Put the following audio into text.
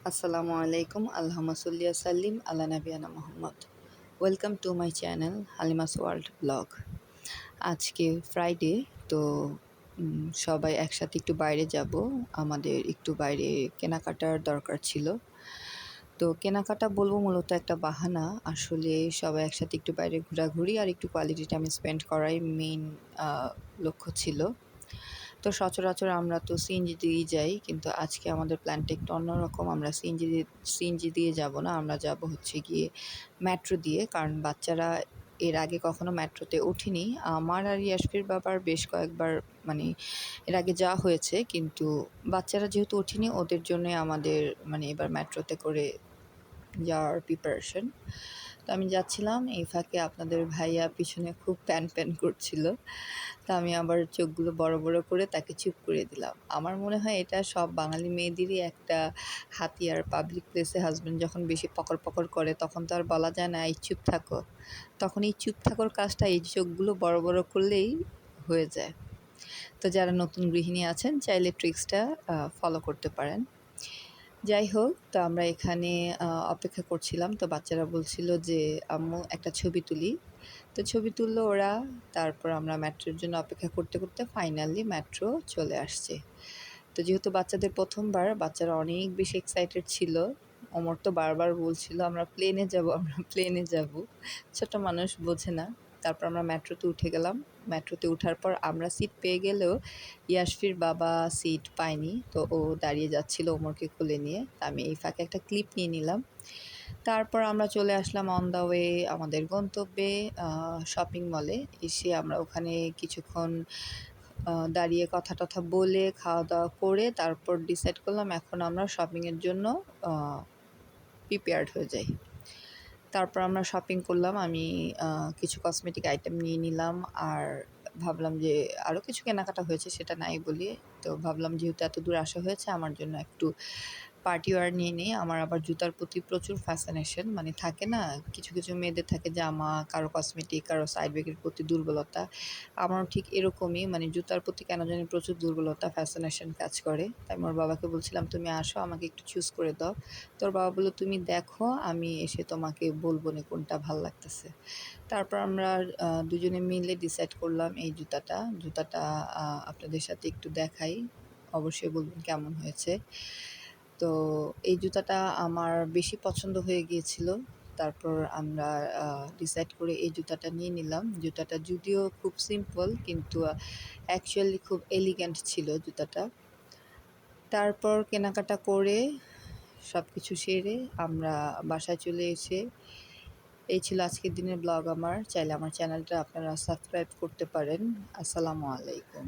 আসসালামু আলাইকুম আল্লাহুম্মা সাল্লি ওয়া সাল্লিম আলা নাবিয়ানা Muhammad. Welcome to my channel Halima's world blog. আজকে ফ্রাইডে, তো সবাই একসাথে একটু বাইরে যাব। আমাদের একটু বাইরে কেনাকাটার দরকার ছিল। তো কেনাকাটা বলবো মূলত একটা বাহানা। আসলে সবাই একসাথে একটু বাইরে ঘোরাঘুরি আর একটু কোয়ালিটি টাইম স্পেন্ড করাই মেইন লক্ষ্য ছিল। তো সচরাচর আমরা তো সিএনজি দিয়েই যাই, কিন্তু আজকে আমাদের প্ল্যানটা একটু অন্যরকম। আমরা সিএনজি দিয়ে যাব না, আমরা যাব হচ্ছে গিয়ে মেট্রো দিয়ে। কারণ বাচ্চারা এর আগে কখনো মেট্রোতে ওঠেনি। আমার আর ইয়াসফির বাবার বেশ কয়েকবার মানে এর আগে যাওয়া হয়েছে, কিন্তু বাচ্চারা যেহেতু ওঠেনি ওদের জন্যে আমাদের এবার মেট্রোতে করে যাওয়ার প্রিপারেশন। তো আমি যাচ্ছিলাম, এই ফাঁকে আপনাদের ভাইয়া পিছনে খুব প্যান প্যান করছিল। তো আমি আবার চোখগুলো বড় বড় করে তাকে চুপ করে দিলাম। আমার মনে হয় এটা সব বাঙালি মেয়েদেরই একটা হাতিয়ার। পাবলিক প্লেসে হাজব্যান্ড যখন বেশি পকড় পকড় করে তখন তো আর বলা যায় না এই চুপ থাকো। তখন এই চুপ থাকার কাজটা এই চোখগুলো বড় বড় করলেই হয়ে যায়। তো যারা নতুন গৃহিণী আছেন চাইলে ট্রিক্সটা ফলো করতে পারেন। যাই হোক, তো আমরা এখানে অপেক্ষা করছিলাম। তো বাচ্চারা বলছিল যে আম্মু একটা ছবি তুলি। তো ছবি তুললো ওরা। তারপর আমরা মেট্রোর জন্য অপেক্ষা করতে করতে ফাইনালি মেট্রো চলে আসছে। তো যেহেতু বাচ্চাদের প্রথমবার, বাচ্চারা অনেক বেশি এক্সাইটেড ছিল। ওমর তো বারবার বলছিল আমরা প্লেনে যাব, আমরা প্লেনে যাব। ছোট মানুষ বোঝে না। তারপর আমরা মেট্রোতে উঠে গেলাম। মেট্রোতে ওঠার পর আমরা সিট পেয়ে গেলেও ইয়াসফির বাবা সিট পায়নি। তো ও দাঁড়িয়ে যাচ্ছিল ওমরকে কোলে নিয়ে। আমি এই ফাঁকে একটা ক্লিপ নিয়ে নিলাম। তারপর আমরা চলে আসলাম অন দ্য ওয়ে আমাদের গন্তব্যে, শপিং মলে। এসে আমরা ওখানে কিছুক্ষণ দাঁড়িয়ে কথা টথা বলে খাওয়া দাওয়া করে তারপর ডিসাইড করলাম এখন আমরা শপিংয়ের জন্য প্রিপেয়ার্ড হয়ে যাই। তারপর আমরা শপিং করলাম। আমি কিছু কসমেটিক আইটেম নিয়ে নিলাম। আর ভাবলাম যে আরও কিছু কেনাকাটা হয়েছে, সেটা নাই বলি। তো ভাবলাম যেহেতু এত দূর আসা হয়েছে আমার জন্য একটু পার্টি ওয়্যার নিয়ে নিই। আমার আবার জুতার প্রতি প্রচুর ফ্যাসিনেশন, থাকে না কিছু কিছু মেয়েদের থাকে জামা, কারো কসমেটিক, কারো সাইড ব্যাগের প্রতি দুর্বলতা। আমারও ঠিক এরকমই, জুতার প্রতি কেন জানি প্রচুর দুর্বলতা, ফ্যাসিনেশন কাজ করে। তাই আমার বাবাকে বলছিলাম তুমি আসো, আমাকে একটু চুজ করে দাও। তোর বাবা বললো তুমি দেখো, আমি এসে তোমাকে বলবো না কোনটা ভাল লাগতেছে। তারপর আমরা দুজনে মিলে ডিসাইড করলাম এই জুতাটা আপনাদের সাথে একটু দেখাই, অবশ্যই বলবেন কেমন হয়েছে। তো এই জুতাটা আমার বেশি পছন্দ হয়ে গিয়েছিল। তারপর আমরা ডিসাইড করে এই জুতাটা নিয়ে নিলাম। জুতাটা যদিও খুব সিম্পল, কিন্তু অ্যাকচুয়ালি খুব এলিগ্যান্ট ছিল জুতাটা। তারপর কেনাকাটা করে সব কিছু সেরে আমরা বাসায় চলে এসে, এই ছিল আজকের দিনের ব্লগ আমার। চাইলে আমার চ্যানেলটা আপনারা সাবস্ক্রাইব করতে পারেন। আসসালামু আলাইকুম।